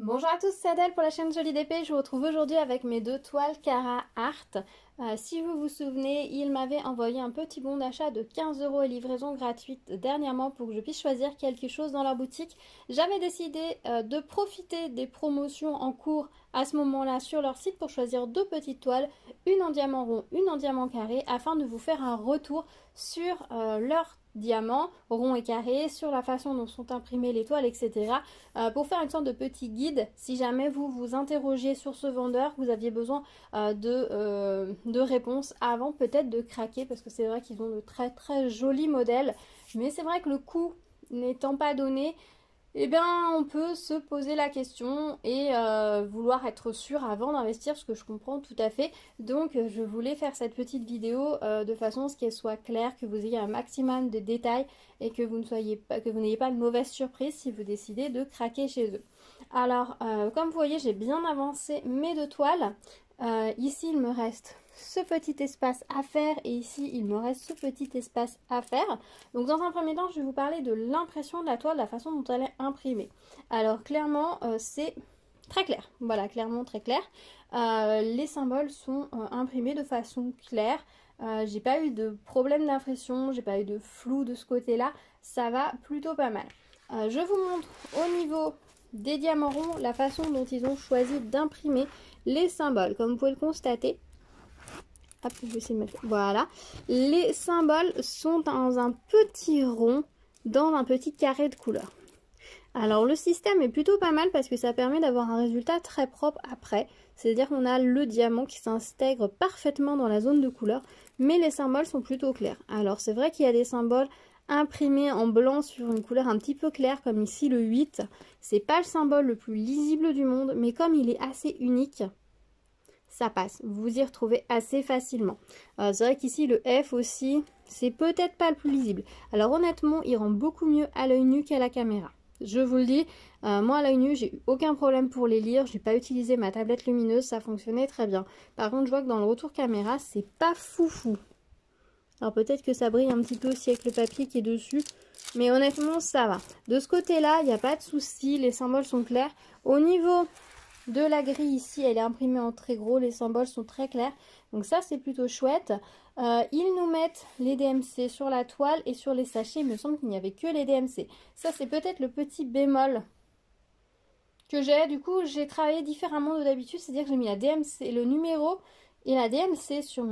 Bonjour à tous, c'est Adèle pour la chaîne Jolie d'Épée. Je vous retrouve aujourd'hui avec mes deux toiles Cara Art. Si vous vous souvenez, il m'avait envoyé un petit bon d'achat de 15 € et livraison gratuite dernièrement pour que je puisse choisir quelque chose dans leur boutique. J'avais décidé de profiter des promotions en cours à ce moment-là sur leur site pour choisir deux petites toiles, une en diamant rond, une en diamant carré, afin de vous faire un retour sur leur diamants ronds et carrés, sur la façon dont sont imprimées les toiles, etc. Pour faire une sorte de petit guide, si jamais vous vous interrogez sur ce vendeur, vous aviez besoin de réponses avant peut-être de craquer, parce que c'est vrai qu'ils ont de très très jolis modèles, mais c'est vrai que le coût n'étant pas donné, eh bien, on peut se poser la question et vouloir être sûr avant d'investir, ce que je comprends tout à fait. Donc, je voulais faire cette petite vidéo de façon à ce qu'elle soit claire, que vous ayez un maximum de détails et que vous n'ayez pas de mauvaise surprise si vous décidez de craquer chez eux. Alors, comme vous voyez, j'ai bien avancé mes deux toiles. Ici, il me reste ce petit espace à faire et ici il me reste ce petit espace à faire. Donc dans un premier temps je vais vous parler de l'impression de la toile, la façon dont elle est imprimée. Alors clairement c'est très clair, voilà, clairement très clair. Les symboles sont imprimés de façon claire. J'ai pas eu de problème d'impression, j'ai pas eu de flou de ce côté là, ça va plutôt pas mal. Je vous montre au niveau des diamants ronds la façon dont ils ont choisi d'imprimer les symboles. Comme vous pouvez le constater, hop, je vais essayer de mettre... Voilà. Les symboles sont dans un petit rond, dans un petit carré de couleur. Alors le système est plutôt pas mal parce que ça permet d'avoir un résultat très propre après. C'est-à-dire qu'on a le diamant qui s'intègre parfaitement dans la zone de couleur, mais les symboles sont plutôt clairs. Alors c'est vrai qu'il y a des symboles imprimés en blanc sur une couleur un petit peu claire, comme ici le 8. C'est pas le symbole le plus lisible du monde, mais comme il est assez unique, ça passe, vous vous y retrouvez assez facilement. C'est vrai qu'ici le F aussi, c'est peut-être pas le plus lisible. Alors honnêtement, il rend beaucoup mieux à l'œil nu qu'à la caméra. Je vous le dis, moi à l'œil nu, j'ai eu aucun problème pour les lire. J'ai pas utilisé ma tablette lumineuse, ça fonctionnait très bien. Par contre, je vois que dans le retour caméra, c'est pas foufou. Alors peut-être que ça brille un petit peu aussi avec le papier qui est dessus. Mais honnêtement, ça va. De ce côté-là, il n'y a pas de souci, les symboles sont clairs. Au niveau de la grille ici, elle est imprimée en très gros, les symboles sont très clairs, donc ça c'est plutôt chouette. Ils nous mettent les DMC sur la toile et sur les sachets, il me semble qu'il n'y avait que les DMC. Ça c'est peut-être le petit bémol que j'ai. Du coup j'ai travaillé différemment de d'habitude, c'est-à-dire que j'ai mis la DMC, le numéro et la DMC sur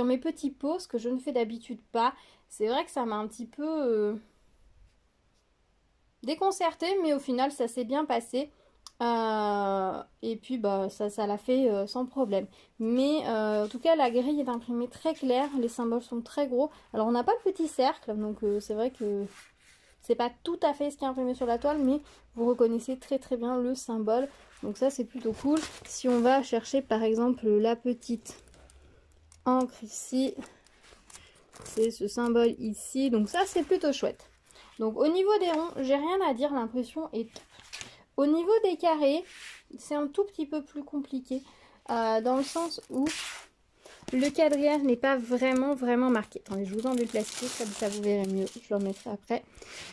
mes petits pots, ce que je ne fais d'habitude pas. C'est vrai que ça m'a un petit peu déconcerté, mais au final ça s'est bien passé. Et puis bah ça l'a fait sans problème, mais en tout cas la grille est imprimée très claire, les symboles sont très gros. Alors on n'a pas le petit cercle, donc c'est vrai que c'est pas tout à fait ce qui est imprimé sur la toile, mais vous reconnaissez très très bien le symbole, donc ça c'est plutôt cool. Si on va chercher par exemple la petite encre ici, c'est ce symbole ici, donc ça c'est plutôt chouette. Donc au niveau des ronds, j'ai rien à dire, l'impression est top. Au niveau des carrés, c'est un tout petit peu plus compliqué, dans le sens où le quadrillage n'est pas vraiment marqué. Attendez, je vous enlève le plastique, comme ça vous verrez mieux, je le remettrai après.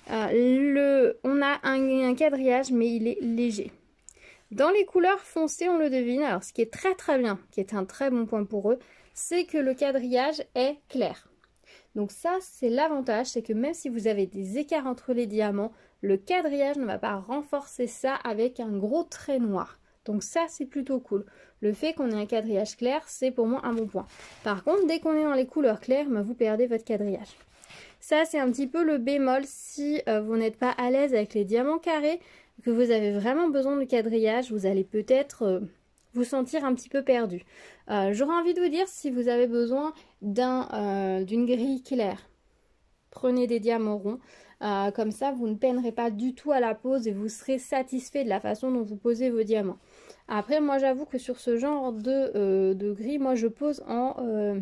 On a un quadrillage, mais il est léger. Dans les couleurs foncées, on le devine. Alors ce qui est très très bien, qui est un très bon point pour eux, c'est que le quadrillage est clair. Donc ça, c'est l'avantage, c'est que même si vous avez des écarts entre les diamants, le quadrillage ne va pas renforcer ça avec un gros trait noir. Donc ça, c'est plutôt cool. Le fait qu'on ait un quadrillage clair, c'est pour moi un bon point. Par contre, dès qu'on est dans les couleurs claires, vous perdez votre quadrillage. Ça, c'est un petit peu le bémol si vous n'êtes pas à l'aise avec les diamants carrés, que vous avez vraiment besoin de quadrillage, vous allez peut-être vous sentir un petit peu perdu. J'aurais envie de vous dire, si vous avez besoin d'une grille claire, prenez des diamants ronds. Comme ça, vous ne peinerez pas du tout à la pose et vous serez satisfait de la façon dont vous posez vos diamants. Après, moi, j'avoue que sur ce genre de grille, moi, je pose en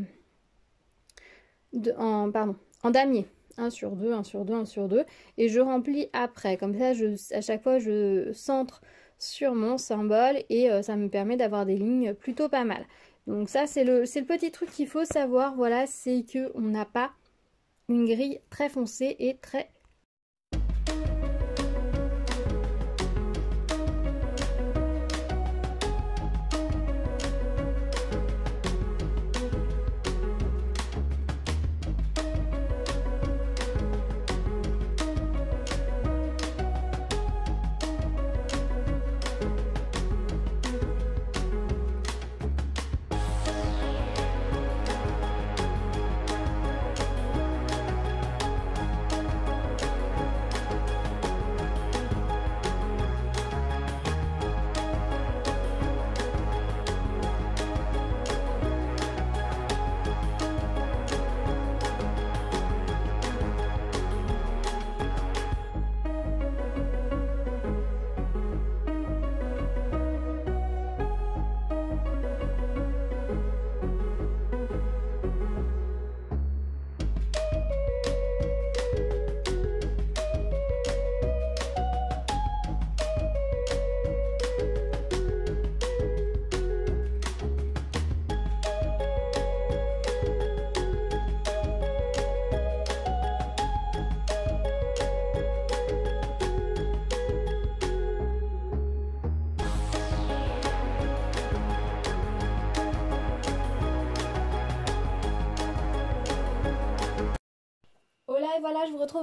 damier. 1 sur 2, 1 sur 2, 1 sur 2. Et je remplis après. Comme ça, à chaque fois, je centre sur mon symbole et ça me permet d'avoir des lignes plutôt pas mal. Donc ça, c'est le petit truc qu'il faut savoir. Voilà, c'est qu'on n'a pas une grille très foncée et très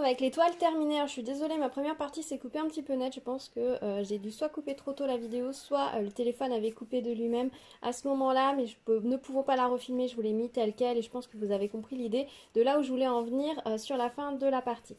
avec les toiles terminées. Alors, je suis désolée, ma première partie s'est coupée un petit peu net. Je pense que j'ai dû soit couper trop tôt la vidéo, soit le téléphone avait coupé de lui-même à ce moment-là. Mais ne pouvant pas la refilmer, je vous l'ai mis telle quelle et je pense que vous avez compris l'idée de là où je voulais en venir sur la fin de la partie.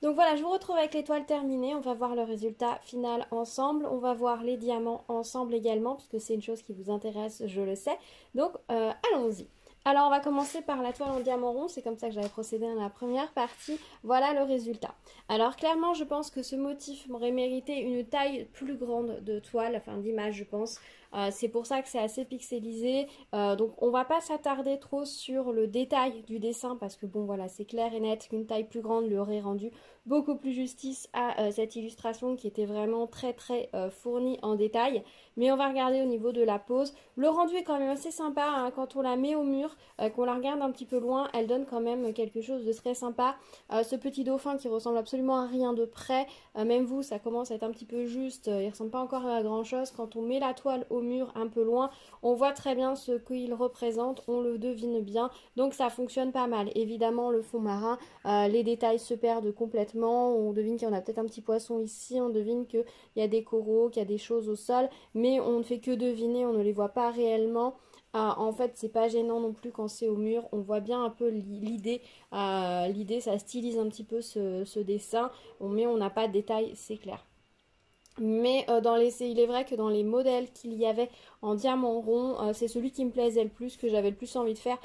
Donc voilà, je vous retrouve avec les toiles terminées. On va voir le résultat final ensemble. On va voir les diamants ensemble également, puisque c'est une chose qui vous intéresse, je le sais. Donc allons-y. Alors on va commencer par la toile en diamant rond, c'est comme ça que j'avais procédé dans la première partie. Voilà le résultat. Alors clairement je pense que ce motif aurait mérité une taille plus grande de toile, enfin d'image je pense. C'est pour ça que c'est assez pixelisé. Donc on va pas s'attarder trop sur le détail du dessin parce que bon voilà c'est clair et net qu'une taille plus grande lui aurait rendu beaucoup plus justice à cette illustration qui était vraiment très fournie en détail. Mais on va regarder au niveau de la pose. Le rendu est quand même assez sympa hein. Quand on la met au mur, qu'on la regarde un petit peu loin, elle donne quand même quelque chose de très sympa. Ce petit dauphin qui ressemble absolument à rien de près, même vous ça commence à être un petit peu juste, il ressemble pas encore à grand chose. Quand on met la toile au mur un peu loin, on voit très bien ce qu'il représente, on le devine bien, donc ça fonctionne pas mal. Évidemment le fond marin, les détails se perdent complètement, on devine qu'il y en a peut-être un petit poisson ici, on devine qu'il y a des coraux, qu'il y a des choses au sol, mais on ne fait que deviner, on ne les voit pas réellement. En fait c'est pas gênant non plus quand c'est au mur, on voit bien un peu l'idée, ça stylise un petit peu ce dessin, mais on n'a pas de détails, c'est clair. Mais il est vrai que dans les modèles qu'il y avait en diamant rond, c'est celui qui me plaisait le plus, que j'avais le plus envie de faire.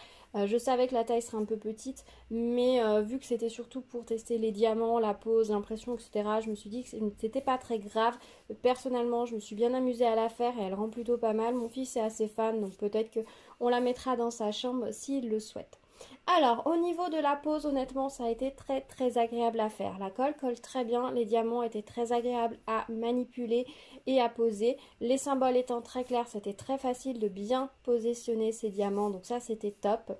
Je savais que la taille serait un peu petite, mais vu que c'était surtout pour tester les diamants, la pose, l'impression, etc., je me suis dit que c'était pas très grave. Personnellement, je me suis bien amusée à la faire et elle rend plutôt pas mal. Mon fils est assez fan, donc peut-être qu'on la mettra dans sa chambre s'il le souhaite. Alors, au niveau de la pose, honnêtement, ça a été très agréable à faire. La colle colle très bien, les diamants étaient très agréables à manipuler et à poser. Les symboles étant très clairs, c'était très facile de bien positionner ces diamants, donc ça c'était top.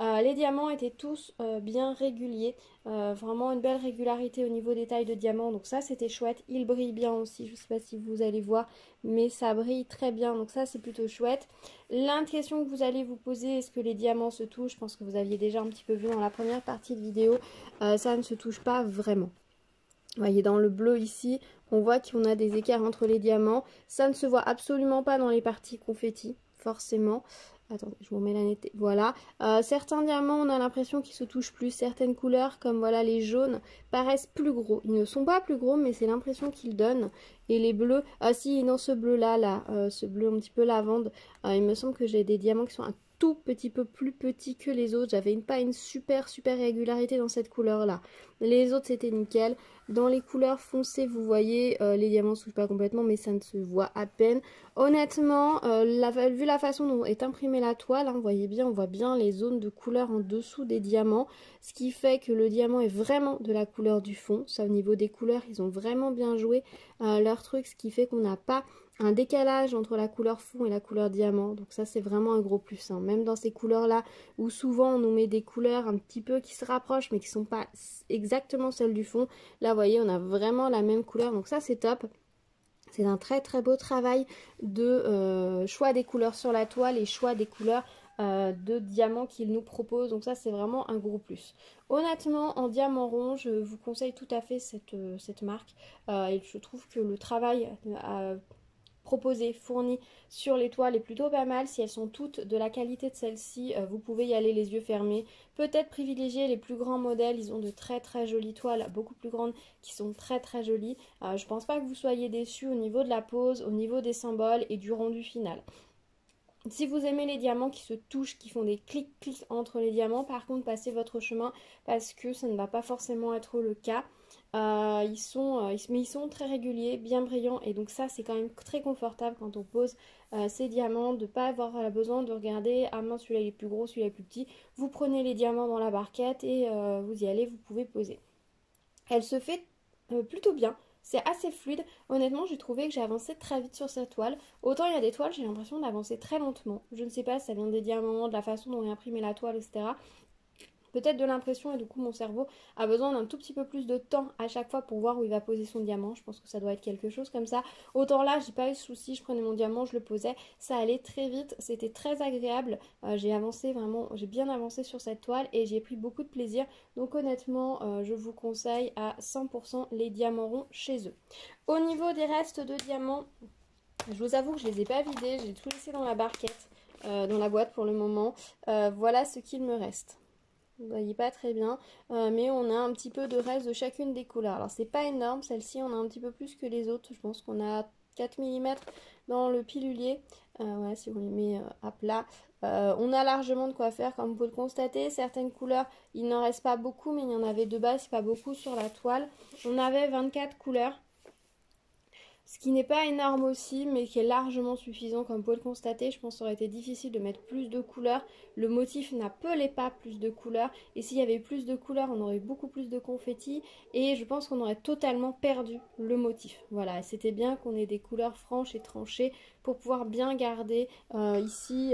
Les diamants étaient tous bien réguliers, vraiment une belle régularité au niveau des tailles de diamants, donc ça c'était chouette. Il brille bien aussi, je ne sais pas si vous allez voir, mais ça brille très bien, donc ça c'est plutôt chouette. La question que vous allez vous poser, est-ce que les diamants se touchent? Je pense que vous aviez déjà un petit peu vu dans la première partie de vidéo, ça ne se touche pas vraiment. Vous voyez dans le bleu ici, on voit qu'on a des écarts entre les diamants. Ça ne se voit absolument pas dans les parties confetti, forcément. Attendez, je vous remets la netteté. Voilà. Certains diamants, on a l'impression qu'ils se touchent plus. Certaines couleurs, comme voilà les jaunes, paraissent plus gros. Ils ne sont pas plus gros, mais c'est l'impression qu'ils donnent. Et les bleus, si, dans ce bleu-là, ce bleu un petit peu lavande, il me semble que j'ai des diamants qui sont un tout petit peu plus petits que les autres. J'avais pas une super régularité dans cette couleur-là. Les autres, c'était nickel. Dans les couleurs foncées, vous voyez, les diamants ne se touchent pas complètement, mais ça ne se voit à peine. Honnêtement, vu la façon dont est imprimée la toile, hein, vous voyez bien, on voit bien les zones de couleur en dessous des diamants, ce qui fait que le diamant est vraiment de la couleur du fond. Ça, au niveau des couleurs, ils ont vraiment bien joué leur truc, ce qui fait qu'on n'a pas un décalage entre la couleur fond et la couleur diamant, donc ça c'est vraiment un gros plus, hein. Même dans ces couleurs là où souvent on nous met des couleurs un petit peu qui se rapprochent mais qui sont pas exactement celles du fond, là vous voyez on a vraiment la même couleur, donc ça c'est top. C'est un très beau travail de choix des couleurs sur la toile et choix des couleurs de diamants qu'il nous propose, donc ça c'est vraiment un gros plus. Honnêtement en diamant rond je vous conseille tout à fait cette marque et je trouve que le travail proposé, fourni sur les toiles est plutôt pas mal. Si elles sont toutes de la qualité de celle-ci, vous pouvez y aller les yeux fermés. Peut-être privilégier les plus grands modèles, ils ont de très jolies toiles, beaucoup plus grandes, qui sont très jolies. Je pense pas que vous soyez déçus au niveau de la pose, au niveau des symboles et du rendu final. Si vous aimez les diamants qui se touchent, qui font des clics entre les diamants, par contre passez votre chemin parce que ça ne va pas forcément être le cas. Ils sont très réguliers, bien brillants et donc ça c'est quand même très confortable quand on pose ces diamants de ne pas avoir besoin de regarder ah mince celui-là il est plus gros, celui-là est plus petit. Vous prenez les diamants dans la barquette et vous y allez, vous pouvez poser. Elle se fait plutôt bien. C'est assez fluide. Honnêtement, j'ai trouvé que j'ai avancé très vite sur cette toile. Autant il y a des toiles, j'ai l'impression d'avancer très lentement. Je ne sais pas si ça vient des diamants, de la façon dont est imprimée la toile, etc. peut-être de l'impression, et du coup mon cerveau a besoin d'un tout petit peu plus de temps à chaque fois pour voir où il va poser son diamant. Je pense que ça doit être quelque chose comme ça. Autant là, j'ai pas eu de soucis, je prenais mon diamant, je le posais, ça allait très vite, c'était très agréable. J'ai avancé vraiment, j'ai bien avancé sur cette toile et j'ai pris beaucoup de plaisir. Donc honnêtement, je vous conseille à 100% les diamants ronds chez eux. Au niveau des restes de diamants, je vous avoue que je les ai pas vidés, j'ai tout laissé dans la barquette, dans la boîte pour le moment. Voilà ce qu'il me reste. Vous voyez pas très bien, mais on a un petit peu de reste de chacune des couleurs. Alors c'est pas énorme, celle-ci on a un petit peu plus que les autres, je pense qu'on a 4 mm dans le pilulier, ouais, si on les met à plat. On a largement de quoi faire, comme vous pouvez le constater. Certaines couleurs, il n'en reste pas beaucoup, mais il y en avait de base, pas beaucoup sur la toile. On avait 24 couleurs. Ce qui n'est pas énorme aussi, mais qui est largement suffisant, comme vous pouvez le constater. Je pense que ça aurait été difficile de mettre plus de couleurs. Le motif n'appelait pas plus de couleurs. Et s'il y avait plus de couleurs, on aurait beaucoup plus de confettis. Et je pense qu'on aurait totalement perdu le motif. Voilà, et c'était bien qu'on ait des couleurs franches et tranchées pour pouvoir bien garder ici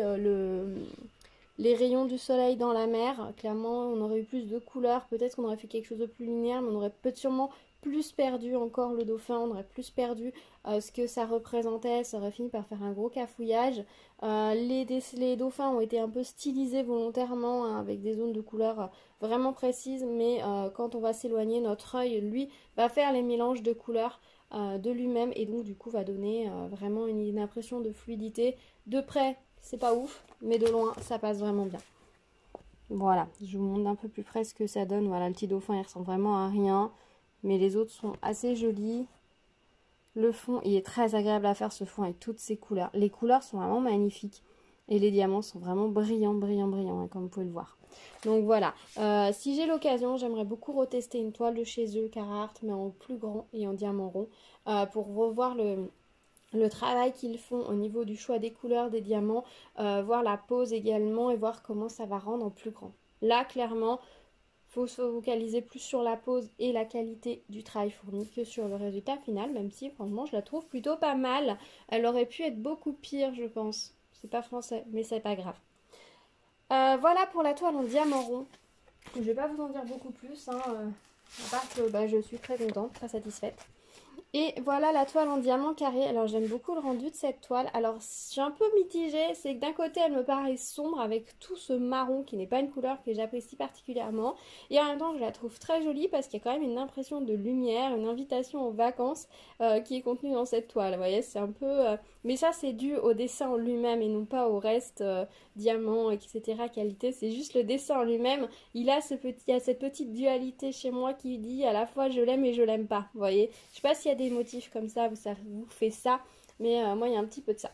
les rayons du soleil dans la mer. Clairement, on aurait eu plus de couleurs. Peut-être qu'on aurait fait quelque chose de plus linéaire, mais on aurait peut-être sûrement plus perdu encore le dauphin, on aurait plus perdu ce que ça représentait, ça aurait fini par faire un gros cafouillage. Les dauphins ont été un peu stylisés volontairement, hein, avec des zones de couleurs vraiment précises, mais quand on va s'éloigner, notre œil, lui, va faire les mélanges de couleurs de lui-même et donc du coup va donner vraiment une impression de fluidité. De près, c'est pas ouf, mais de loin, ça passe vraiment bien. Voilà, je vous montre un peu plus près ce que ça donne. Voilà, le petit dauphin, il ressemble vraiment à rien. Mais les autres sont assez jolis. Le fond, il est très agréable à faire, ce fond avec toutes ces couleurs. Les couleurs sont vraiment magnifiques. Et les diamants sont vraiment brillants, brillants, brillants, hein, comme vous pouvez le voir. Donc voilà, si j'ai l'occasion, j'aimerais beaucoup retester une toile de chez eux, Carhartt, mais en plus grand et en diamant rond, pour revoir le travail qu'ils font au niveau du choix des couleurs des diamants, voir la pose également et voir comment ça va rendre en plus grand. Là, clairement, faut se focaliser plus sur la pose et la qualité du travail fourni que sur le résultat final, même si franchement je la trouve plutôt pas mal. Elle aurait pu être beaucoup pire, je pense. C'est pas français, mais c'est pas grave. Voilà pour la toile en diamant rond. Je vais pas vous en dire beaucoup plus, hein, à part que je suis très contente, très satisfaite. Et voilà la toile en diamant carré. Alors j'aime beaucoup le rendu de cette toile. Alors je suis un peu mitigée, c'est que d'un côté elle me paraît sombre avec tout ce marron qui n'est pas une couleur que j'apprécie particulièrement. Et en même temps je la trouve très jolie parce qu'il y a quand même une impression de lumière, une invitation aux vacances qui est contenue dans cette toile. Vous voyez, c'est un peu... Mais ça c'est dû au dessin en lui-même et non pas au reste diamant, etc. qualité. C'est juste le dessin en lui-même. Il y a cette petite dualité chez moi qui dit à la fois je l'aime et je l'aime pas. Vous voyez, je sais pas s'il y a des motifs comme ça vous fait ça, mais moi il y a un petit peu de ça.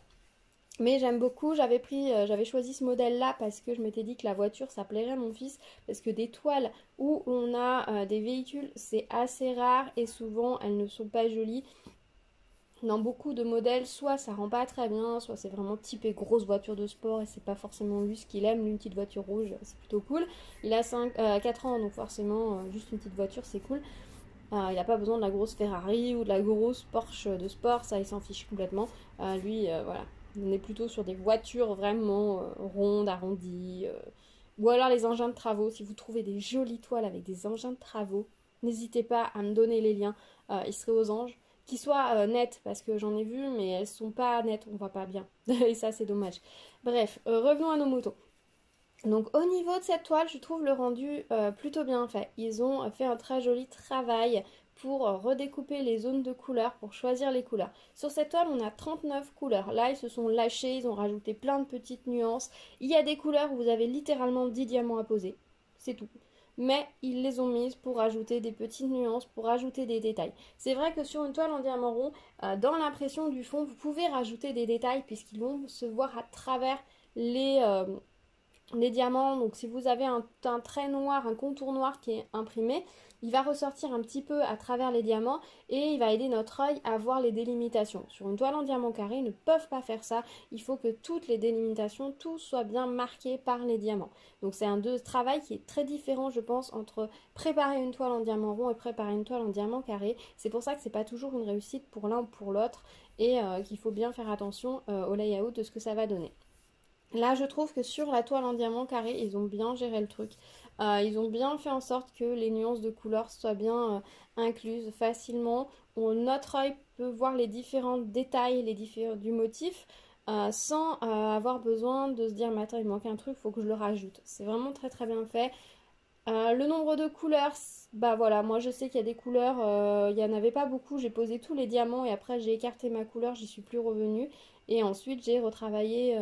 Mais j'aime beaucoup, j'avais choisi ce modèle là parce que je m'étais dit que la voiture ça plairait à mon fils, parce que des toiles où on a des véhicules c'est assez rare et souvent elles ne sont pas jolies. Dans beaucoup de modèles, soit ça rend pas très bien, soit c'est vraiment typé grosse voiture de sport et c'est pas forcément lui ce qu'il aime. Lui, une petite voiture rouge, c'est plutôt cool. Il a 4 ans, donc forcément juste une petite voiture c'est cool. Il n'a pas besoin de la grosse Ferrari ou de la grosse Porsche de sport, ça il s'en fiche complètement. Lui, voilà, on est plutôt sur des voitures vraiment rondes, arrondies. Ou alors les engins de travaux, si vous trouvez des jolies toiles avec des engins de travaux, n'hésitez pas à me donner les liens, ils seraient aux anges. Qui soient nettes, parce que j'en ai vu, mais elles sont pas nettes, on voit pas bien. Et ça c'est dommage. Bref, revenons à nos motos. Donc au niveau de cette toile, je trouve le rendu plutôt bien fait. Ils ont fait un très joli travail pour redécouper les zones de couleurs, pour choisir les couleurs. Sur cette toile, on a 39 couleurs. Là, ils se sont lâchés, ils ont rajouté plein de petites nuances. Il y a des couleurs où vous avez littéralement 10 diamants à poser. C'est tout. Mais ils les ont mises pour rajouter des petites nuances, pour rajouter des détails. C'est vrai que sur une toile en diamant rond, dans l'impression du fond, vous pouvez rajouter des détails puisqu'ils vont se voir à travers les diamants. Donc si vous avez un trait noir, un contour noir qui est imprimé, il va ressortir un petit peu à travers les diamants et il va aider notre œil à voir les délimitations. Sur une toile en diamant carré, ils ne peuvent pas faire ça. Il faut que toutes les délimitations, tout soit bien marqué par les diamants. Donc c'est un travail qui est très différent, je pense, entre préparer une toile en diamant rond et préparer une toile en diamant carré. C'est pour ça que c'est pas toujours une réussite pour l'un ou pour l'autre et qu'il faut bien faire attention au layout de ce que ça va donner. Là, je trouve que sur la toile en diamant carré, ils ont bien géré le truc. Ils ont bien fait en sorte que les nuances de couleurs soient bien incluses facilement. Notre œil peut voir les différents détails, du motif, sans avoir besoin de se dire, mais attends, il manque un truc, il faut que je le rajoute. C'est vraiment très très bien fait. Le nombre de couleurs, bah voilà, moi je sais qu'il y a des couleurs, il n'y en avait pas beaucoup, j'ai posé tous les diamants et après j'ai écarté ma couleur, j'y suis plus revenue. Et ensuite j'ai retravaillé,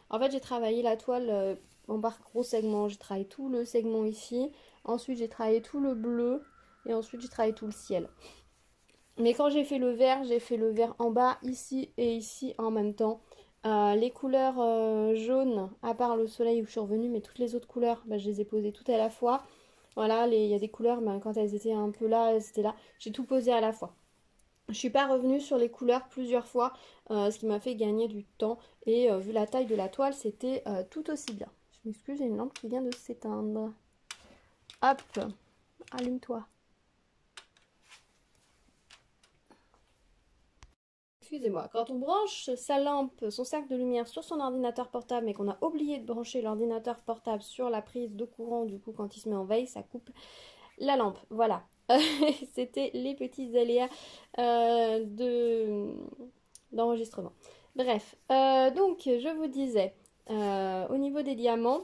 en fait j'ai travaillé la toile en par gros segments, j'ai travaillé tout le segment ici, ensuite j'ai travaillé tout le bleu et ensuite j'ai travaillé tout le ciel. Mais quand j'ai fait le vert en bas, ici et ici en même temps. Les couleurs jaunes, à part le soleil où je suis revenue, mais toutes les autres couleurs, bah, je les ai posées toutes à la fois. Voilà, il y a des couleurs, bah, quand elles étaient un peu là, c'était là. J'ai tout posé à la fois. Je suis pas revenue sur les couleurs plusieurs fois, ce qui m'a fait gagner du temps. Et vu la taille de la toile, c'était tout aussi bien. Je m'excuse, il y a une lampe qui vient de s'éteindre. Hop, allume-toi. Excusez-moi, quand on branche sa lampe, son cercle de lumière sur son ordinateur portable, mais qu'on a oublié de brancher l'ordinateur portable sur la prise de courant, du coup quand il se met en veille, ça coupe la lampe. Voilà, c'était les petits aléas d'enregistrement. Bref, donc je vous disais, au niveau des diamants,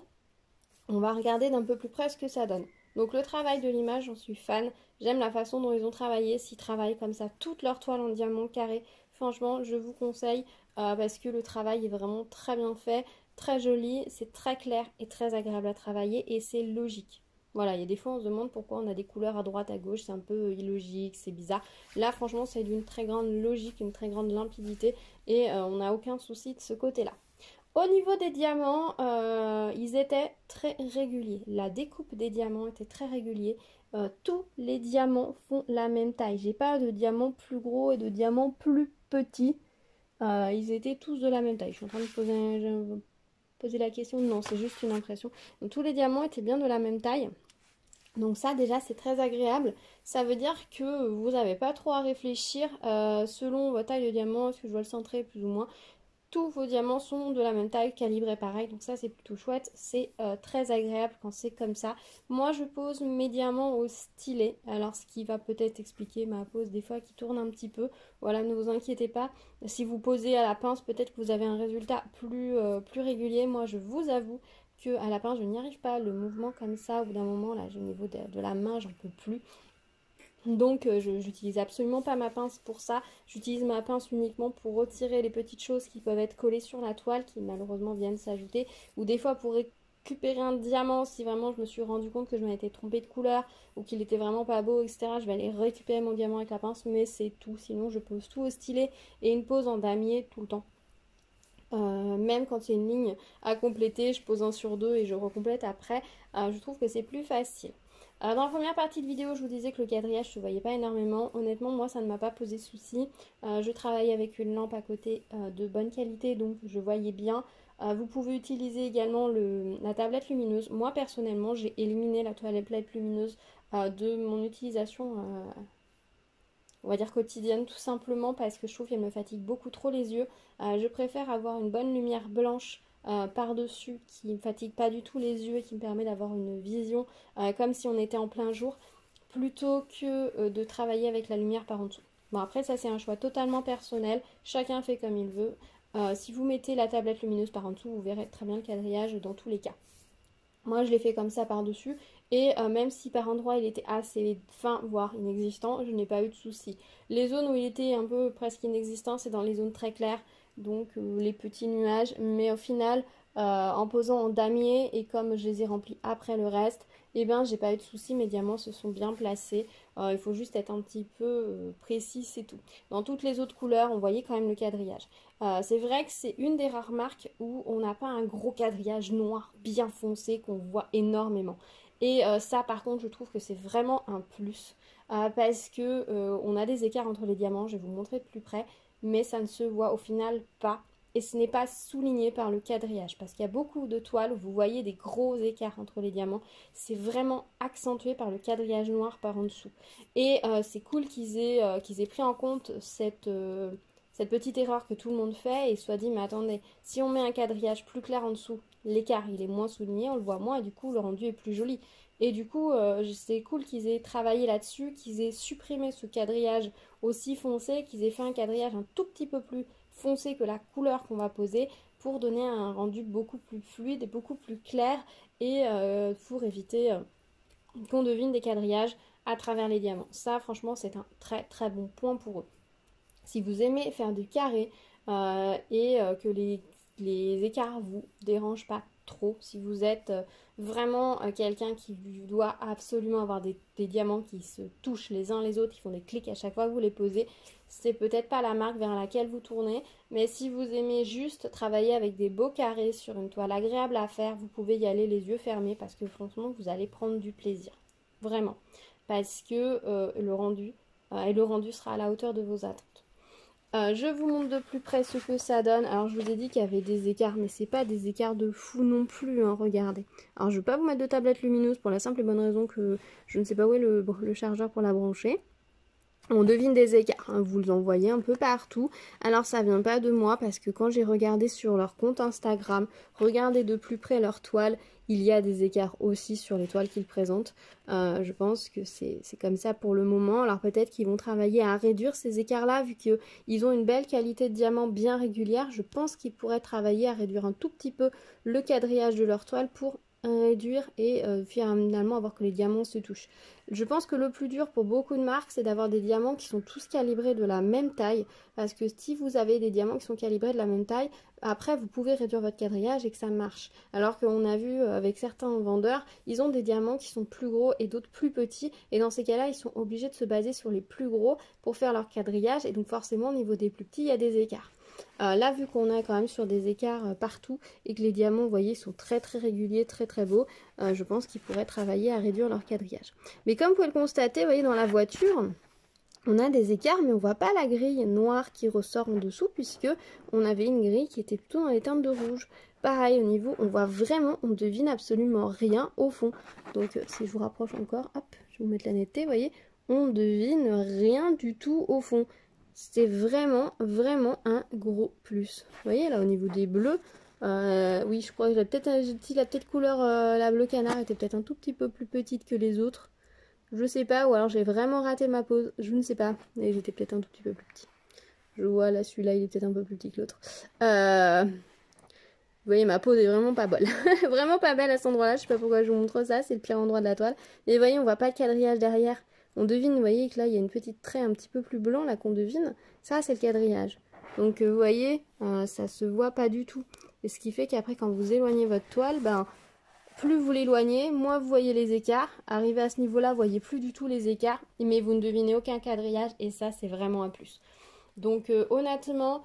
on va regarder d'un peu plus près ce que ça donne. Donc le travail de l'image, j'en suis fan. J'aime la façon dont ils ont travaillé. S'ils travaillent comme ça toute leur toile en diamant carré, franchement, je vous conseille parce que le travail est vraiment très bien fait, très joli, c'est très clair et très agréable à travailler et c'est logique. Voilà, il y a des fois on se demande pourquoi on a des couleurs à droite, à gauche, c'est un peu illogique, c'est bizarre. Là, franchement, c'est d'une très grande logique, une très grande limpidité et on n'a aucun souci de ce côté-là. Au niveau des diamants, ils étaient très réguliers. La découpe des diamants était très régulier. Tous les diamants font la même taille. J'ai pas de diamants plus gros et de diamants plus petits. Ils étaient tous de la même taille. Je suis en train de poser la question. Non, c'est juste une impression. Donc, tous les diamants étaient bien de la même taille. Donc ça déjà c'est très agréable. Ça veut dire que vous n'avez pas trop à réfléchir selon votre taille de diamant. Est-ce que je dois le centrer plus ou moins? Tous vos diamants sont de la même taille, calibrés pareil, donc ça c'est plutôt chouette, c'est très agréable quand c'est comme ça. Moi je pose mes diamants au stylet, alors ce qui va peut-être expliquer ma pose des fois qui tourne un petit peu. Voilà, ne vous inquiétez pas, si vous posez à la pince, peut-être que vous avez un résultat plus régulier. Moi je vous avoue que à la pince je n'y arrive pas, le mouvement comme ça, au bout d'un moment, là au niveau de la main, j'en peux plus. Donc je n'utilise absolument pas ma pince pour ça, j'utilise ma pince uniquement pour retirer les petites choses qui peuvent être collées sur la toile qui malheureusement viennent s'ajouter, ou des fois pour récupérer un diamant si vraiment je me suis rendu compte que je m'étais trompée de couleur ou qu'il était vraiment pas beau, etc. Je vais aller récupérer mon diamant avec la pince, mais c'est tout, sinon je pose tout au stylet et une pose en damier tout le temps. Même quand il y a une ligne à compléter, je pose un sur deux et je recomplète après. Je trouve que c'est plus facile. Dans la première partie de vidéo, je vous disais que le quadrillage ne se voyait pas énormément. Honnêtement, moi, ça ne m'a pas posé souci. Je travaille avec une lampe à côté de bonne qualité, donc je voyais bien. Vous pouvez utiliser également la tablette lumineuse. Moi, personnellement, j'ai éliminé la tablette lumineuse de mon utilisation on va dire quotidienne, tout simplement parce que je trouve qu'elle me fatigue beaucoup trop les yeux. Je préfère avoir une bonne lumière blanche par-dessus qui ne me fatigue pas du tout les yeux et qui me permet d'avoir une vision comme si on était en plein jour plutôt que de travailler avec la lumière par en dessous. Bon, après ça c'est un choix totalement personnel, chacun fait comme il veut. Si vous mettez la tablette lumineuse par en dessous, vous verrez très bien le quadrillage dans tous les cas. Moi, je l'ai fait comme ça par-dessus. Et même si par endroit il était assez fin, voire inexistant, je n'ai pas eu de soucis. Les zones où il était un peu presque inexistant, c'est dans les zones très claires, donc les petits nuages. Mais au final, en posant en damier et comme je les ai remplis après le reste, eh ben j'ai pas eu de soucis, mes diamants se sont bien placés. Il faut juste être un petit peu précis, c'est tout. Dans toutes les autres couleurs, on voyait quand même le quadrillage. C'est vrai que c'est une des rares marques où on n'a pas un gros quadrillage noir bien foncé qu'on voit énormément. Et ça par contre je trouve que c'est vraiment un plus parce que on a des écarts entre les diamants, je vais vous montrer de plus près, mais ça ne se voit au final pas. Et ce n'est pas souligné par le quadrillage parce qu'il y a beaucoup de toiles où vous voyez des gros écarts entre les diamants. C'est vraiment accentué par le quadrillage noir par en dessous. Et c'est cool qu'ils aient pris en compte cette petite erreur que tout le monde fait et soit dit, mais attendez, si on met un quadrillage plus clair en dessous, l'écart il est moins souligné, on le voit moins et du coup le rendu est plus joli. Et du coup, c'est cool qu'ils aient travaillé là-dessus, qu'ils aient supprimé ce quadrillage aussi foncé, qu'ils aient fait un quadrillage un tout petit peu plus foncé que la couleur qu'on va poser pour donner un rendu beaucoup plus fluide et beaucoup plus clair et pour éviter qu'on devine des quadrillages à travers les diamants. Ça, franchement, c'est un très très bon point pour eux. Si vous aimez faire du carré et que les écarts vous dérangent pas trop, si vous êtes vraiment quelqu'un qui doit absolument avoir des diamants qui se touchent les uns les autres, qui font des clics à chaque fois que vous les posez, c'est peut-être pas la marque vers laquelle vous tournez, mais si vous aimez juste travailler avec des beaux carrés sur une toile agréable à faire, vous pouvez y aller les yeux fermés parce que franchement vous allez prendre du plaisir, vraiment, parce que le rendu sera à la hauteur de vos attentes. Je vous montre de plus près ce que ça donne. Alors je vous ai dit qu'il y avait des écarts, mais c'est pas des écarts de fou non plus, hein, regardez. Alors je vais pas vous mettre de tablette lumineuse pour la simple et bonne raison que je ne sais pas où est le chargeur pour la brancher. On devine des écarts, hein, vous en voyez un peu partout. Alors ça vient pas de moi parce que quand j'ai regardé sur leur compte Instagram, regardez de plus près leur toile, il y a des écarts aussi sur les toiles qu'ils présentent. Je pense que c'est comme ça pour le moment. Alors peut-être qu'ils vont travailler à réduire ces écarts-là vu qu'ils ont une belle qualité de diamant bien régulière. Je pense qu'ils pourraient travailler à réduire un tout petit peu le quadrillage de leur toile pour réduire et finalement avoir que les diamants se touchent. Je pense que le plus dur pour beaucoup de marques, c'est d'avoir des diamants qui sont tous calibrés de la même taille, parce que si vous avez des diamants qui sont calibrés de la même taille, après vous pouvez réduire votre quadrillage et que ça marche. Alors qu'on a vu avec certains vendeurs, ils ont des diamants qui sont plus gros et d'autres plus petits, et dans ces cas-là, ils sont obligés de se baser sur les plus gros pour faire leur quadrillage, et donc forcément au niveau des plus petits, il y a des écarts. Là, vu qu'on est quand même sur des écarts partout et que les diamants, vous voyez, sont très très réguliers, très très beaux, je pense qu'ils pourraient travailler à réduire leur quadrillage. Mais comme vous pouvez le constater, vous voyez, dans la voiture, on a des écarts, mais on voit pas la grille noire qui ressort en dessous, puisque on avait une grille qui était plutôt dans les teintes de rouge. Pareil, au niveau, on voit vraiment, on devine absolument rien au fond. Donc, si je vous rapproche encore, hop, je vais vous mettre la netteté, vous voyez, on devine rien du tout au fond. C'est vraiment, vraiment un gros plus. Vous voyez, là, au niveau des bleus, oui, je crois que la petite couleur, la bleu canard était peut-être un tout petit peu plus petite que les autres. Je sais pas, ou alors j'ai vraiment raté ma pose, je ne sais pas. Et j'étais peut-être un tout petit peu plus petit. Je vois là, celui-là, il est peut-être un peu plus petit que l'autre. Vous voyez, ma pose est vraiment pas bonne. Vraiment pas belle à cet endroit-là, je sais pas pourquoi je vous montre ça, c'est le pire endroit de la toile. Mais vous voyez, on voit pas le quadrillage derrière. On devine, vous voyez que là, il y a une petite trait un petit peu plus blanc, là, qu'on devine. Ça, c'est le quadrillage. Donc, vous voyez, ça se voit pas du tout. Et ce qui fait qu'après, quand vous éloignez votre toile, ben, plus vous l'éloignez, moins vous voyez les écarts. Arrivé à ce niveau-là, vous voyez plus du tout les écarts, mais vous ne devinez aucun quadrillage, et ça, c'est vraiment un plus. Donc, honnêtement,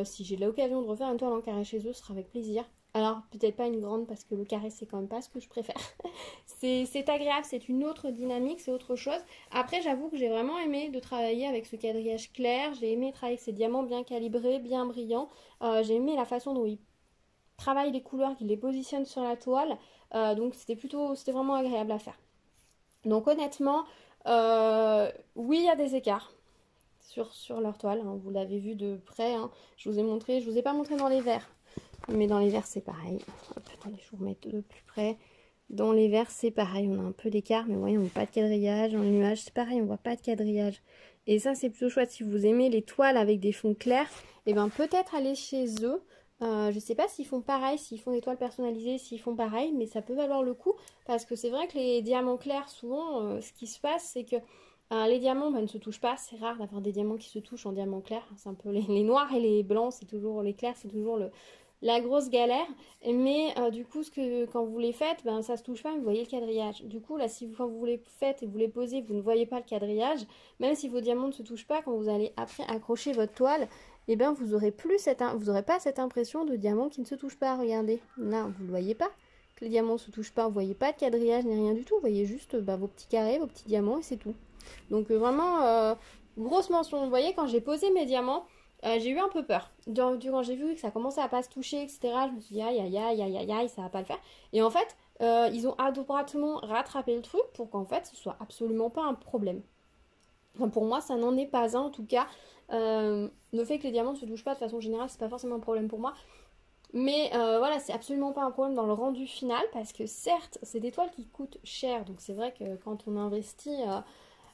si j'ai l'occasion de refaire une toile en carré chez eux, ce sera avec plaisir. Alors, peut-être pas une grande parce que le carré, c'est quand même pas ce que je préfère. C'est agréable, c'est une autre dynamique, c'est autre chose. Après, j'avoue que j'ai vraiment aimé de travailler avec ce quadrillage clair. J'ai aimé travailler avec ces diamants bien calibrés, bien brillants. J'ai aimé la façon dont ils travaillent les couleurs, qu'ils les positionnent sur la toile. Donc, c'était vraiment agréable à faire. Donc, honnêtement, oui, il y a des écarts sur leur toile. Hein. Vous l'avez vu de près. Hein. Je vous ai montré, je vous ai pas montré dans les verres. Mais dans les verres, c'est pareil. Hop, attendez, je vous remets de plus près. Dans les verres, c'est pareil. On a un peu d'écart, mais vous voyez, on ne voit pas de quadrillage. Dans les nuages, c'est pareil, on ne voit pas de quadrillage. Et ça, c'est plutôt chouette. Si vous aimez les toiles avec des fonds clairs, et ben peut-être aller chez eux. Je ne sais pas s'ils font pareil, s'ils font des toiles personnalisées, s'ils font pareil, mais ça peut valoir le coup. Parce que c'est vrai que les diamants clairs, souvent, ce qui se passe, c'est que les diamants ne se touchent pas. C'est rare d'avoir des diamants qui se touchent en diamant clair. C'est un peu les noirs et les blancs, c'est toujours les clairs, c'est toujours la grosse galère, mais du coup quand vous les faites, ben, ça se touche pas, mais vous voyez le quadrillage. Du coup là, quand vous les faites et vous les posez, vous ne voyez pas le quadrillage, même si vos diamants ne se touchent pas, quand vous allez après accrocher votre toile, et ben vous aurez pas cette impression de diamant qui ne se touche pas. Regardez, là vous ne le voyez pas, que les diamants ne se touchent pas, vous voyez pas de quadrillage ni rien du tout, vous voyez juste vos petits carrés, vos petits diamants et c'est tout. Donc vraiment grosse mention. Vous voyez, quand j'ai posé mes diamants, j'ai eu un peu peur. Quand j'ai vu que ça commençait à pas se toucher, etc., je me suis dit aïe aïe aïe aïe aïe aïe, ça va pas le faire. Et en fait, ils ont adroitement rattrapé le truc pour qu'en fait ce soit absolument pas un problème. Enfin, pour moi, ça n'en est pas un en tout cas. Le fait que les diamants ne se touchent pas de façon générale, c'est pas forcément un problème pour moi. Mais voilà, c'est absolument pas un problème dans le rendu final parce que certes, c'est des toiles qui coûtent cher. Donc c'est vrai que quand on investit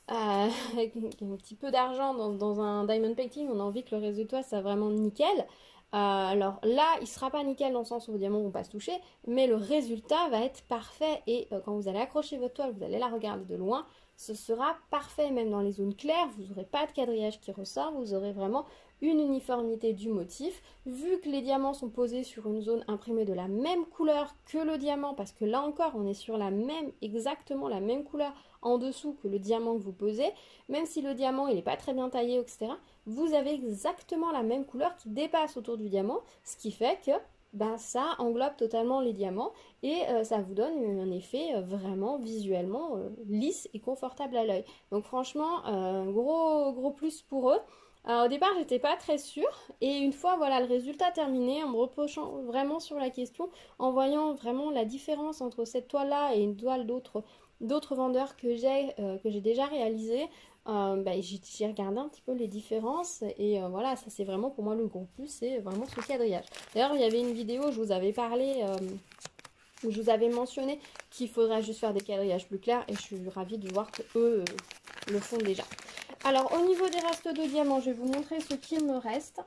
avec un petit peu d'argent dans un diamond painting, on a envie que le résultat soit vraiment nickel. Alors là, il sera pas nickel dans le sens où vos diamants vont pas se toucher, mais le résultat va être parfait et quand vous allez accrocher votre toile, vous allez la regarder de loin, ce sera parfait, même dans les zones claires, vous n'aurez pas de quadrillage qui ressort, vous aurez vraiment une uniformité du motif. Vu que les diamants sont posés sur une zone imprimée de la même couleur que le diamant, parce que là encore, on est sur la même, exactement la même couleur en dessous que le diamant que vous posez, même si le diamant il n'est pas très bien taillé, etc., vous avez exactement la même couleur qui dépasse autour du diamant, ce qui fait que ben, ça englobe totalement les diamants et ça vous donne un effet vraiment visuellement lisse et confortable à l'œil. Donc franchement, gros plus pour eux. Alors, au départ, j'étais pas très sûre et une fois voilà le résultat terminé, en me reprochant vraiment sur la question, en voyant vraiment la différence entre cette toile-là et une toile d'autres vendeurs que j'ai déjà réalisé, bah, j'ai regardé un petit peu les différences et voilà, ça c'est vraiment pour moi le gros plus, c'est vraiment ce quadrillage. D'ailleurs, il y avait une vidéo où je vous avais parlé, où je vous avais mentionné qu'il faudrait juste faire des quadrillages plus clairs et je suis ravie de voir que eux le font déjà. Alors au niveau des restes de diamants, je vais vous montrer ce qu'il me reste.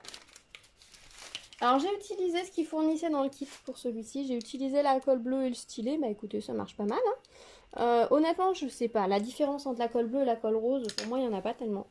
Alors j'ai utilisé ce qu'ils fournissaient dans le kit pour celui-ci. J'ai utilisé la colle bleue et le stylet. Bah écoutez, ça marche pas mal. Hein. Honnêtement, je sais pas. La différence entre la colle bleue et la colle rose, pour moi, il n'y en a pas tellement.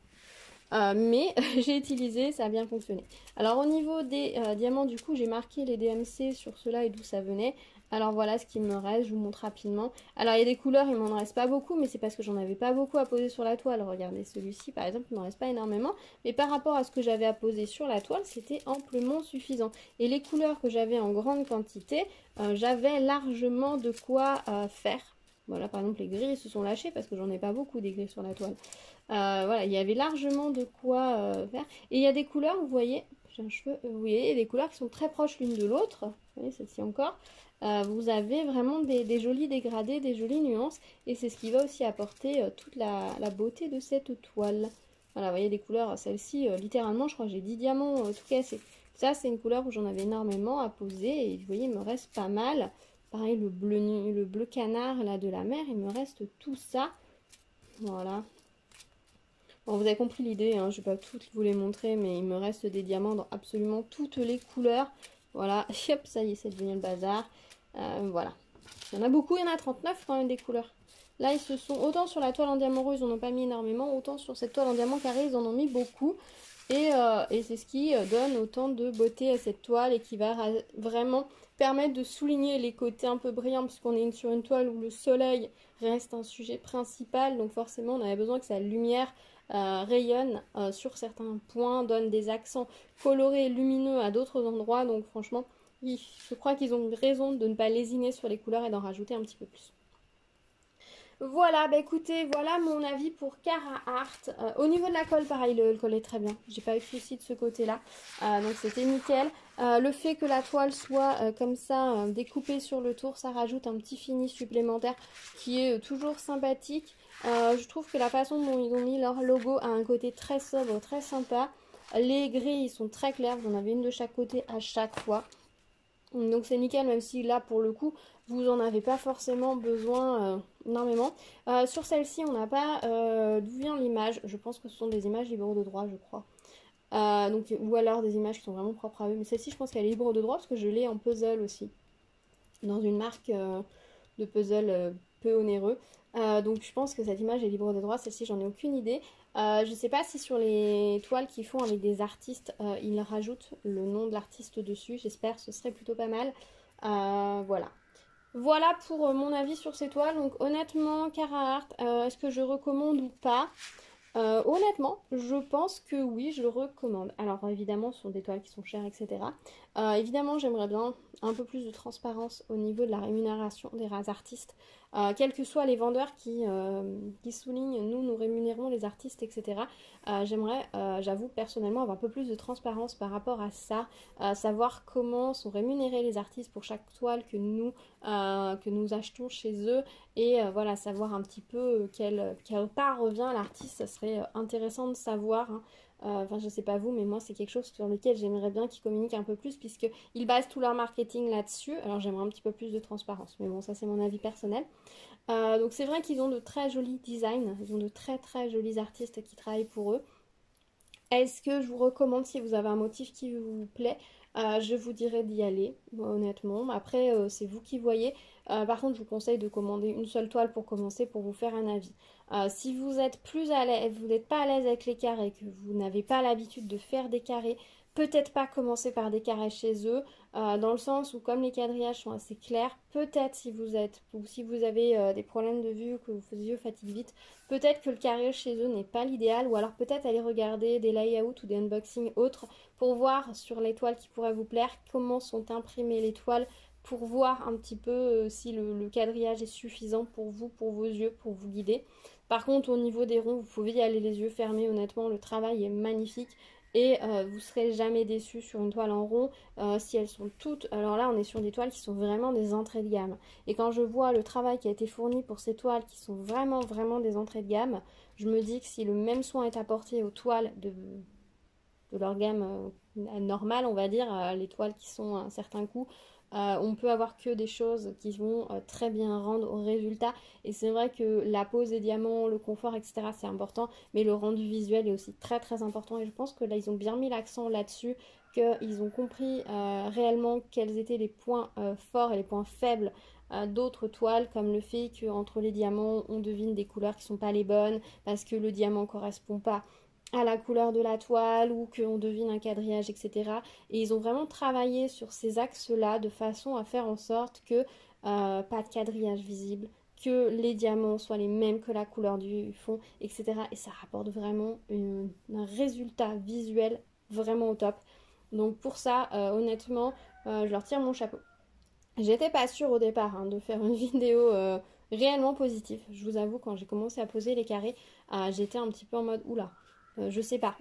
Mais j'ai utilisé, ça a bien fonctionné. Alors au niveau des diamants, du coup, j'ai marqué les DMC sur ceux-là et d'où ça venait. Alors voilà ce qu'il me reste, je vous montre rapidement. Alors il y a des couleurs, il m'en reste pas beaucoup, mais c'est parce que j'en avais pas beaucoup à poser sur la toile. Regardez, celui-ci par exemple, il m'en reste pas énormément. Mais par rapport à ce que j'avais à poser sur la toile, c'était amplement suffisant. Et les couleurs que j'avais en grande quantité, j'avais largement de quoi faire. Voilà, par exemple les gris se sont lâchés parce que j'en ai pas beaucoup des gris sur la toile. Voilà, il y avait largement de quoi faire. Et il y a des couleurs, vous voyez, j'ai un cheveu, vous voyez, il y a des couleurs qui sont très proches l'une de l'autre. Vous voyez, celle-ci encore. Vous avez vraiment des jolis dégradés, des jolies nuances. Et c'est ce qui va aussi apporter toute la beauté de cette toile. Voilà, vous voyez des couleurs, celle-ci, littéralement, je crois que j'ai 10 diamants tout cassés. Ça, c'est une couleur où j'en avais énormément à poser. Et vous voyez, il me reste pas mal. Pareil, le bleu canard là de la mer, il me reste tout ça. Voilà. Bon, vous avez compris l'idée, hein, je ne vais pas toutes vous les montrer, mais il me reste des diamants dans absolument toutes les couleurs. Voilà, hop, ça y est, c'est devenu le bazar. Voilà. Il y en a beaucoup, il y en a 39 quand même des couleurs. Là, ils se sont, autant sur la toile en diamant rose, ils n'en ont pas mis énormément, autant sur cette toile en diamant carré, ils en ont mis beaucoup. Et c'est ce qui donne autant de beauté à cette toile et qui va vraiment permettre de souligner les côtés un peu brillants, puisqu'on est sur une toile où le soleil reste un sujet principal. Donc forcément, on avait besoin que sa lumière rayonne sur certains points, donne des accents colorés et lumineux à d'autres endroits. Donc franchement, je crois qu'ils ont raison de ne pas lésiner sur les couleurs et d'en rajouter un petit peu plus. Voilà, bah écoutez, voilà mon avis pour Carhartt. Au niveau de la colle, pareil, le col est très bien. J'ai pas eu de soucis de ce côté-là. Donc c'était nickel. Le fait que la toile soit comme ça, découpée sur le tour, ça rajoute un petit fini supplémentaire qui est toujours sympathique. Je trouve que la façon dont ils ont mis leur logo a un côté très sobre, très sympa. Les grilles sont très claires, vous en avez une de chaque côté à chaque fois. Donc c'est nickel, même si là pour le coup vous en avez pas forcément besoin énormément. Sur celle-ci on n'a pas d'où vient l'image. Je pense que ce sont des images libres de droit, je crois. Donc, ou alors des images qui sont vraiment propres à eux. Mais celle-ci je pense qu'elle est libre de droit parce que je l'ai en puzzle aussi. Dans une marque de puzzle peu onéreux. Donc je pense que cette image est libre de droit. Celle-ci j'en ai aucune idée. Je sais pas si sur les toiles qu'ils font avec des artistes, ils rajoutent le nom de l'artiste dessus. J'espère, ce serait plutôt pas mal. Voilà. Voilà pour mon avis sur ces toiles. Donc honnêtement, Carhartt, est-ce que je recommande ou pas? Honnêtement, je pense que oui, je le recommande. Alors évidemment, ce sont des toiles qui sont chères, etc. Évidemment, j'aimerais bien un peu plus de transparence au niveau de la rémunération des artistes. quels que soient les vendeurs qui soulignent nous rémunérons les artistes, etc. J'aimerais, j'avoue personnellement, avoir un peu plus de transparence par rapport à ça, savoir comment sont rémunérés les artistes pour chaque toile que nous achetons chez eux et voilà, savoir un petit peu quelle part revient à l'artiste, ça serait intéressant de savoir, hein. Enfin, je sais pas vous, mais moi, c'est quelque chose sur lequel j'aimerais bien qu'ils communiquent un peu plus, puisqu'ils basent tout leur marketing là-dessus. Alors, j'aimerais un petit peu plus de transparence, mais bon, ça, c'est mon avis personnel. Donc, c'est vrai qu'ils ont de très jolis designs, ils ont de très très jolis artistes qui travaillent pour eux. Est-ce que je vous recommande, si vous avez un motif qui vous plaît, je vous dirais d'y aller, honnêtement. Après, c'est vous qui voyez. Par contre, je vous conseille de commander une seule toile pour commencer, pour vous faire un avis. Si vous êtes plus à l'aise, vous n'êtes pas à l'aise avec les carrés, que vous n'avez pas l'habitude de faire des carrés, peut-être pas commencer par des carrés chez eux, dans le sens où comme les quadrillages sont assez clairs, peut-être si vous êtes, ou si vous avez des problèmes de vue, que vos yeux fatiguent vite, peut-être que le carré chez eux n'est pas l'idéal, ou alors peut-être aller regarder des layouts ou des unboxings autres pour voir sur les toiles qui pourraient vous plaire, comment sont imprimées les toiles, pour voir un petit peu si le quadrillage est suffisant pour vous, pour vos yeux, pour vous guider. Par contre, au niveau des ronds, vous pouvez y aller les yeux fermés, honnêtement, le travail est magnifique. Et vous serez jamais déçu sur une toile en rond si elles sont toutes. Alors là, on est sur des toiles qui sont vraiment des entrées de gamme. Et quand je vois le travail qui a été fourni pour ces toiles qui sont vraiment vraiment des entrées de gamme, je me dis que si le même soin est apporté aux toiles de leur gamme normale, on va dire, les toiles qui sont à un certain coût, on peut avoir que des choses qui vont très bien rendre au résultat. Et c'est vrai que la pose des diamants, le confort, etc., c'est important, mais le rendu visuel est aussi très très important. Et je pense que là, ils ont bien mis l'accent là-dessus, qu'ils ont compris réellement quels étaient les points forts et les points faibles d'autres toiles, comme le fait qu'entre les diamants, on devine des couleurs qui ne sont pas les bonnes, parce que le diamant ne correspond pas à la couleur de la toile ou qu'on devine un quadrillage, etc. Et ils ont vraiment travaillé sur ces axes-là de façon à faire en sorte que pas de quadrillage visible, que les diamants soient les mêmes que la couleur du fond, etc. Et ça rapporte vraiment un résultat visuel vraiment au top. Donc pour ça, honnêtement, je leur tire mon chapeau. J'étais pas sûre au départ de faire une vidéo réellement positive. Je vous avoue, quand j'ai commencé à poser les carrés, j'étais un petit peu en mode oula, je sais pas.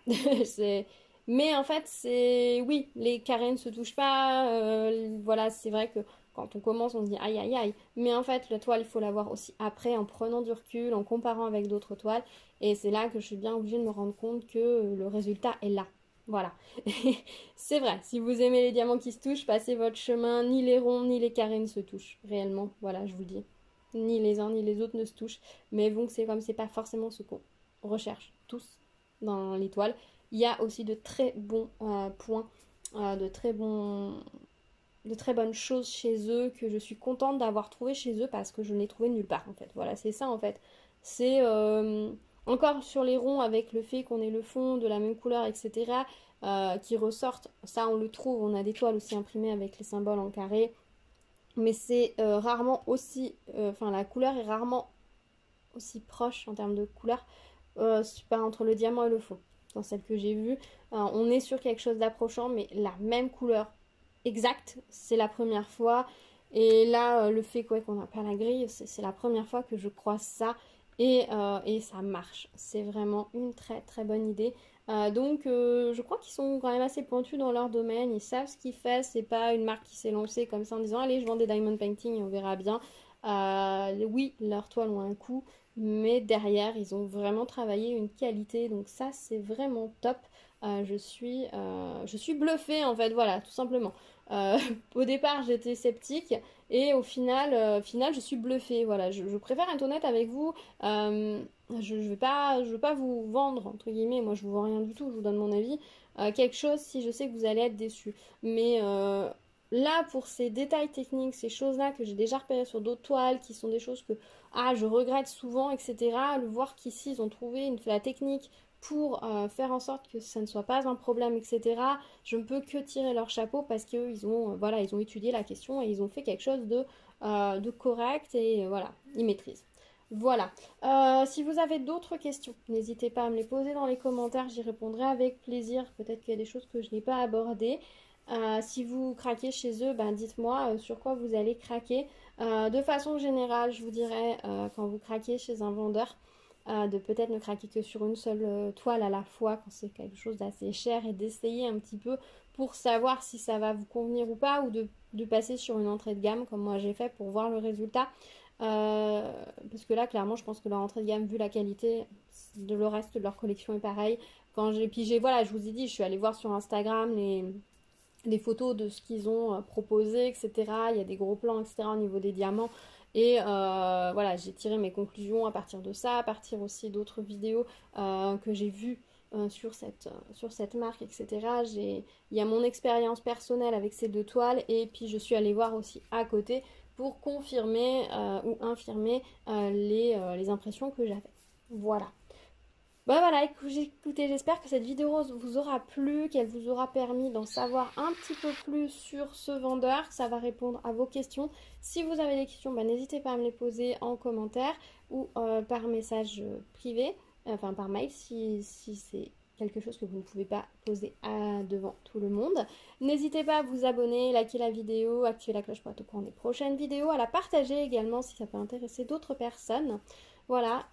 Mais en fait, c'est oui, les carrés ne se touchent pas. Voilà, c'est vrai que quand on commence, on se dit aïe aïe aïe. Mais en fait, la toile, il faut la voir aussi après, en prenant du recul, en comparant avec d'autres toiles. Et c'est là que je suis bien obligée de me rendre compte que le résultat est là. Voilà. C'est vrai, si vous aimez les diamants qui se touchent, passez votre chemin, ni les ronds ni les carrés ne se touchent, réellement, voilà, je vous le dis. Ni les uns ni les autres ne se touchent, mais bon, c'est comme c'est pas forcément ce qu'on recherche tous dans l'étoile. Il y a aussi de très bons points, de très bonnes choses chez eux que je suis contente d'avoir trouvé chez eux parce que je n'ai trouvé nulle part en fait. Voilà, c'est ça en fait. C'est encore sur les ronds avec le fait qu'on ait le fond de la même couleur, etc. Qui ressortent. Ça, on le trouve. On a des toiles aussi imprimées avec les symboles en carré. Mais c'est rarement aussi... Enfin, la couleur est rarement aussi proche en termes de couleur pas entre le diamant et le fond. Dans celle que j'ai vue, on est sur quelque chose d'approchant, mais la même couleur exacte, c'est la première fois. Et là, le fait qu'on n'a pas la grille, c'est la première fois que je croise ça. Et ça marche. C'est vraiment une très très bonne idée. Donc je crois qu'ils sont quand même assez pointus dans leur domaine. Ils savent ce qu'ils font. C'est pas une marque qui s'est lancée comme ça en disant allez je vends des diamond painting et on verra bien. Oui, leurs toiles ont un coût, mais derrière ils ont vraiment travaillé une qualité. Donc ça c'est vraiment top. Je suis bluffée en fait, voilà, tout simplement. Euh, Au départ j'étais sceptique et au final je suis bluffée. Voilà, je préfère être honnête avec vous. Je veux pas vous vendre entre guillemets. Moi je vous vends rien du tout. Je vous donne mon avis. Quelque chose si je sais que vous allez être déçus. Mais là pour ces détails techniques, ces choses-là que j'ai déjà repérées sur d'autres toiles, qui sont des choses que je regrette souvent, etc. Le voir qu'ici ils ont trouvé la technique pour faire en sorte que ça ne soit pas un problème, etc. Je ne peux que tirer leur chapeau parce qu'ils ont, voilà, ils ont étudié la question et ils ont fait quelque chose de correct et voilà, ils maîtrisent. Voilà. Si vous avez d'autres questions, n'hésitez pas à me les poser dans les commentaires, j'y répondrai avec plaisir. Peut-être qu'il y a des choses que je n'ai pas abordées. Si vous craquez chez eux, ben dites-moi sur quoi vous allez craquer. De façon générale, je vous dirais, quand vous craquez chez un vendeur, de peut-être ne craquer que sur une seule toile à la fois quand c'est quelque chose d'assez cher et d'essayer un petit peu pour savoir si ça va vous convenir ou pas, ou de passer sur une entrée de gamme comme moi j'ai fait pour voir le résultat. Parce que là, clairement, je pense que leur entrée de gamme, vu la qualité, de le reste de leur collection est pareil. Quand j'ai pigé, voilà, je vous ai dit, je suis allée voir sur Instagram les photos de ce qu'ils ont proposé, etc. Il y a des gros plans, etc. au niveau des diamants. Et voilà, j'ai tiré mes conclusions à partir de ça, à partir aussi d'autres vidéos que j'ai vues sur cette marque, etc. Il y a mon expérience personnelle avec ces deux toiles et puis je suis allée voir aussi à côté pour confirmer ou infirmer les impressions que j'avais. Voilà. Bah voilà, écoutez, j'espère que cette vidéo vous aura plu, qu'elle vous aura permis d'en savoir un petit peu plus sur ce vendeur, que ça va répondre à vos questions. Si vous avez des questions, bah, n'hésitez pas à me les poser en commentaire ou par message privé, enfin par mail si c'est quelque chose que vous ne pouvez pas poser devant tout le monde. N'hésitez pas à vous abonner, liker la vidéo, activer la cloche pour être au courant des prochaines vidéos, à la partager également si ça peut intéresser d'autres personnes. Voilà,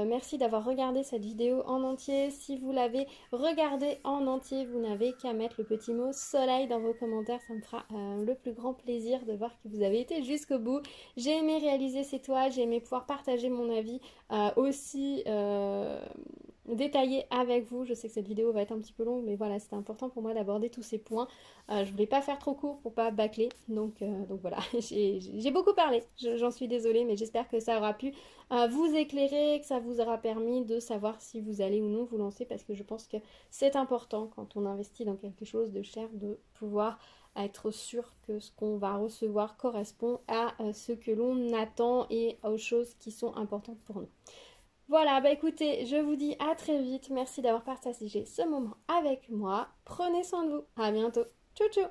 merci d'avoir regardé cette vidéo en entier. Si vous l'avez regardée en entier, vous n'avez qu'à mettre le petit mot soleil dans vos commentaires. Ça me fera le plus grand plaisir de voir que vous avez été jusqu'au bout. J'ai aimé réaliser ces toiles, j'ai aimé pouvoir partager mon avis aussi détaillé avec vous. Je sais que cette vidéo va être un petit peu longue, mais voilà, c'était important pour moi d'aborder tous ces points. Je voulais pas faire trop court pour pas bâcler, donc voilà, j'ai beaucoup parlé, j'en suis désolée, mais j'espère que ça aura pu vous éclairer, que ça vous aura permis de savoir si vous allez ou non vous lancer, parce que je pense que c'est important quand on investit dans quelque chose de cher de pouvoir être sûr que ce qu'on va recevoir correspond à ce que l'on attend et aux choses qui sont importantes pour nous. Voilà, bah écoutez, je vous dis à très vite. Merci d'avoir partagé ce moment avec moi. Prenez soin de vous. À bientôt. Tchou tchou.